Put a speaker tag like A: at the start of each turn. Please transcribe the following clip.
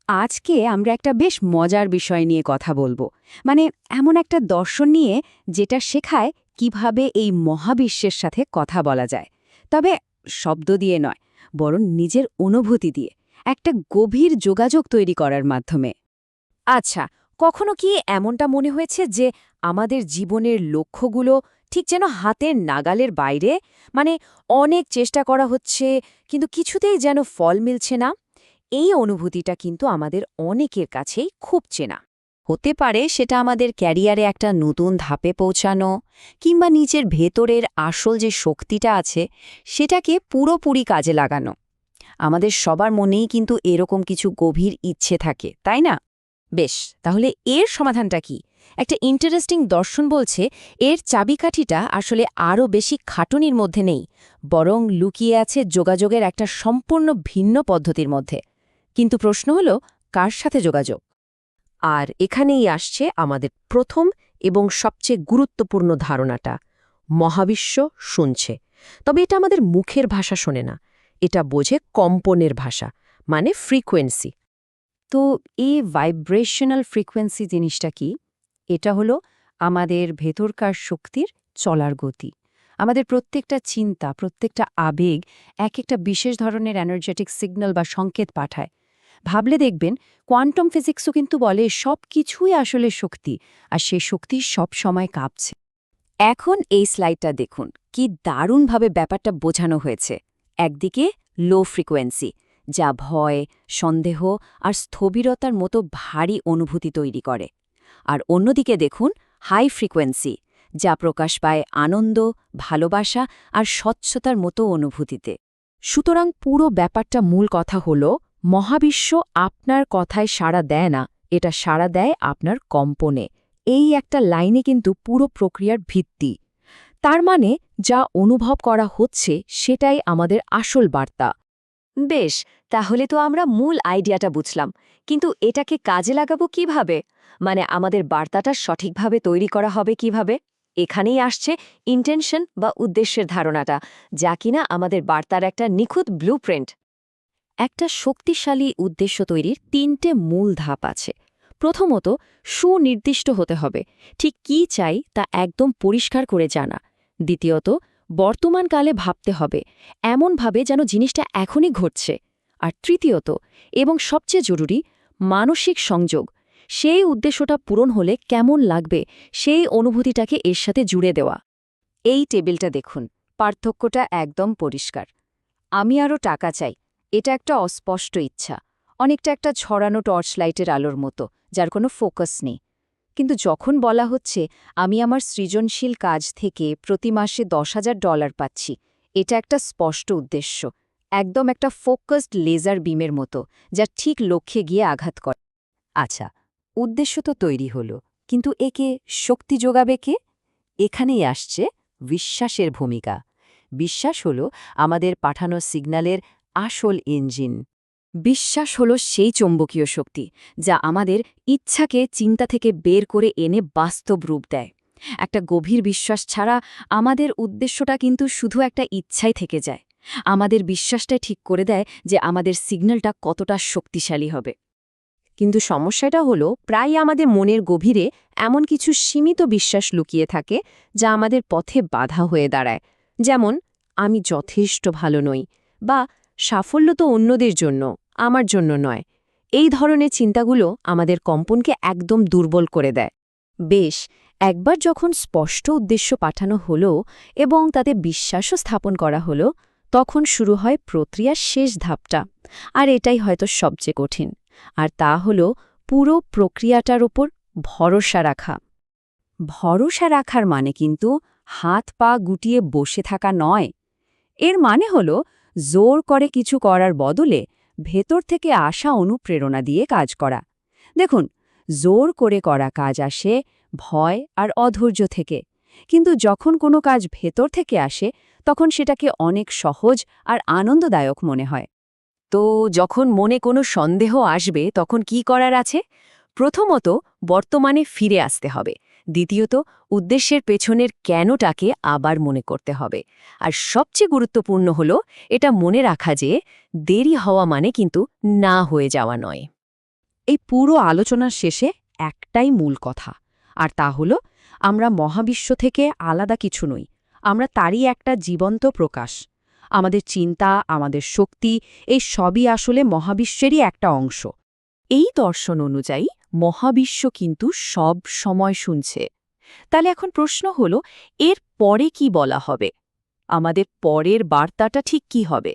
A: আজকে আমরা একটা বেশ মজার বিষয় নিয়ে কথা বলবো। মানে এমন একটা দর্শন নিয়ে যেটা শেখায় কিভাবে এই মহাবিশ্বের সাথে কথা বলা যায়। তবে শব্দ দিয়ে নয়, বরং নিজের অনুভূতি দিয়ে, একটা গভীর যোগাযোগ তৈরি করার মাধ্যমে। আচ্ছা, কখনো কি এমনটা মনে হয়েছে যে আমাদের জীবনের লক্ষ্যগুলো ঠিক যেন হাতের নাগালের বাইরে? মানে অনেক চেষ্টা করা হচ্ছে, কিন্তু কিছুতেই যেন ফল মিলছে না? এই অনুভূতিটা কিন্তু আমাদের অনেকের কাছেই খুব চেনা। হতে পারে সেটা আমাদের ক্যারিয়ারে একটা নতুন ধাপে পৌঁছানো, কিংবা নিজের ভেতরের আসল যে শক্তিটা আছে সেটাকে পুরোপুরি কাজে লাগানো। আমাদের সবার মনেই কিন্তু এরকম কিছু গভীর ইচ্ছে থাকে, তাই না? বেশ, তাহলে এর সমাধানটা কি? একটা ইন্টারেস্টিং দর্শন বলছে এর চাবিকাঠিটা আসলে আরও বেশি খাটুনির মধ্যে নেই, বরং লুকিয়ে আছে যোগাযোগের একটা সম্পূর্ণ ভিন্ন পদ্ধতির মধ্যে। কিন্তু প্রশ্ন হলো, কার সাথে যোগাযোগ?
B: আর এখানেই আসছে আমাদের প্রথম এবং সবচেয়ে গুরুত্বপূর্ণ ধারণাটা। মহাবিশ্ব শুনছে, তবে এটা আমাদের মুখের ভাষা শোনে না, এটা বোঝে কম্পনের ভাষা, মানে ফ্রিকোয়েন্সি।
A: তো এই ভাইব্রেশনাল ফ্রিকোয়েন্সি জিনিসটা কি? এটা হলো আমাদের ভেতরকার শক্তির চলার গতি। আমাদের প্রত্যেকটা চিন্তা, প্রত্যেকটা আবেগ এক একটা বিশেষ ধরনের এনার্জেটিক সিগন্যাল বা সংকেত পাঠায়। ভাবলে দেখবেন, কোয়ান্টাম ফিজিক্সও কিন্তু বলে সব কিছুই আসলে শক্তি, আর সেই শক্তি সব সময় কাঁপছে। এখন এই স্লাইডটা দেখুন, কি দারুণভাবে ব্যাপারটা বোঝানো হয়েছে। একদিকে লো ফ্রিকোয়েন্সি, যা ভয়, সন্দেহ আর স্থবিরতার মতো ভারী অনুভূতি তৈরি করে। আর অন্যদিকে দেখুন হাই ফ্রিকোয়েন্সি, যা প্রকাশ পায় আনন্দ, ভালোবাসা আর স্বচ্ছতার মতো অনুভূতিতে। সুতরাং পুরো ব্যাপারটা মূল কথা হল, মহাবিশ্ব আপনার কথায় সাড়া দেয় না, এটা সাড়া দেয় আপনার কম্পনে। এই একটা লাইনে কিন্তু পুরো প্রক্রিয়ার ভিত্তি। তার মানে যা অনুভব করা হচ্ছে সেটাই আমাদের আসল বার্তা। বেশ, তাহলে তো আমরা মূল আইডিয়াটা বুঝলাম, কিন্তু এটাকে কাজে লাগাবো কিভাবে? মানে আমাদের বার্তাটা সঠিকভাবে তৈরি করা হবে কিভাবে? এখানেই আসছে ইন্টেনশন বা উদ্দেশ্যের ধারণাটা, যা কিনা আমাদের বার্তার একটা নিখুঁত ব্লুপ্রিন্ট। একটা শক্তিশালী উদ্দেশ্য তৈরির তিনটে মূল ধাপ আছে। প্রথমত, সুনির্দিষ্ট হতে হবে, ঠিক কী চাই তা একদম পরিষ্কার করে জানা। দ্বিতীয়ত, বর্তমানকালে ভাবতে হবে, এমনভাবে যেন জিনিসটা এখনই ঘটছে। আর তৃতীয়ত, এবং সবচেয়ে জরুরি, মানসিক সংযোগ। সেই উদ্দেশ্যটা পূরণ হলে কেমন লাগবে, সেই অনুভূতিটাকে এর সাথে জুড়ে দেওয়া। এই টেবিলটা দেখুন, পার্থক্যটা একদম পরিষ্কার। আমি আরও টাকা চাই, এটা একটা অস্পষ্ট ইচ্ছা, অনেকটা একটা ছড়ানো টর্চ লাইটের আলোর মতো, যার কোনো ফোকাস নেই। কিন্তু যখন বলা হচ্ছে আমি আমার সৃজনশীল কাজ থেকে প্রতি মাসে $10,000 পাচ্ছি, এটা একটা স্পষ্ট উদ্দেশ্য, একদম একটা ফোকাসড লেজার বিমের মতো, যা ঠিক লক্ষ্যে গিয়ে আঘাত করে। আচ্ছা, উদ্দেশ্য তো তৈরি হলো, কিন্তু একে শক্তি যোগাবে কে? এখানেই আসছে বিশ্বাসের ভূমিকা। বিশ্বাস হলো আমাদের পাঠানো সিগন্যালের আসল ইঞ্জিন। বিশ্বাস হলো সেই চৌম্বকীয় শক্তি, যা আমাদের ইচ্ছাকে চিন্তা থেকে বের করে এনে বাস্তব রূপ দেয়। একটা গভীর বিশ্বাস ছাড়া আমাদের উদ্দেশ্যটা কিন্তু শুধু একটা ইচ্ছাই থেকে যায়। আমাদের বিশ্বাসটাই ঠিক করে দেয় যে আমাদের সিগন্যালটা কতটা শক্তিশালী হবে। কিন্তু সমস্যাটা হলো, প্রায় আমাদের মনের গভীরে এমন কিছু সীমিত বিশ্বাস লুকিয়ে থাকে, যা আমাদের পথে বাধা হয়ে দাঁড়ায়। যেমন, আমি যথেষ্ট ভালো নই, বা সাফল্য তো অন্যদের জন্য, আমার জন্য নয়। এই ধরনের চিন্তাগুলো আমাদের কম্পনকে একদম দুর্বল করে দেয়। বেশ, একবার যখন স্পষ্ট উদ্দেশ্য পাঠানো হলো এবং তাতে বিশ্বাসও স্থাপন করা হলো, তখন শুরু হয় প্রক্রিয়ার শেষ ধাপটা। আর এটাই হয়তো সবচেয়ে কঠিন। আর তা হলো পুরো প্রক্রিয়াটার ওপর ভরসা রাখা। ভরসা রাখার মানে কিন্তু হাত পা গুটিয়ে বসে থাকা নয়। এর মানে হলো জোর করে কিছু করার বদলে ভেতর থেকে আসা অনুপ্রেরণা দিয়ে কাজ করা। দেখুন, জোর করে করা কাজ আসে ভয় আর অধৈর্য থেকে, কিন্তু যখন কোনো কাজ ভেতর থেকে আসে তখন সেটাকে অনেক সহজ আর আনন্দদায়ক মনে হয়। তো যখন মনে কোনো সন্দেহ আসবে তখন কি করার আছে? প্রথমত, বর্তমানে ফিরে আসতে হবে। দ্বিতীয়ত, উদ্দেশ্যের পেছনের কেনটাকে আবার মনে করতে হবে। আর সবচেয়ে গুরুত্বপূর্ণ হলো এটা মনে রাখা যে দেরি হওয়া মানে কিন্তু না হয়ে যাওয়া নয়। এই পুরো আলোচনার শেষে একটাই মূল কথা, আর তা হলো আমরা মহাবিশ্ব থেকে আলাদা কিছু নই, আমরা তারই একটা জীবন্ত প্রকাশ। আমাদের চিন্তা, আমাদের শক্তি, এই সবই আসলে মহাবিশ্বেরই একটা অংশ। এই দর্শন অনুযায়ী মহাবিশ্ব কিন্তু সব সময় শুনছে। তাহলে এখন প্রশ্ন হলো, এর পরে কি বলা হবে? আমাদের পরের বার্তাটা ঠিক কি হবে?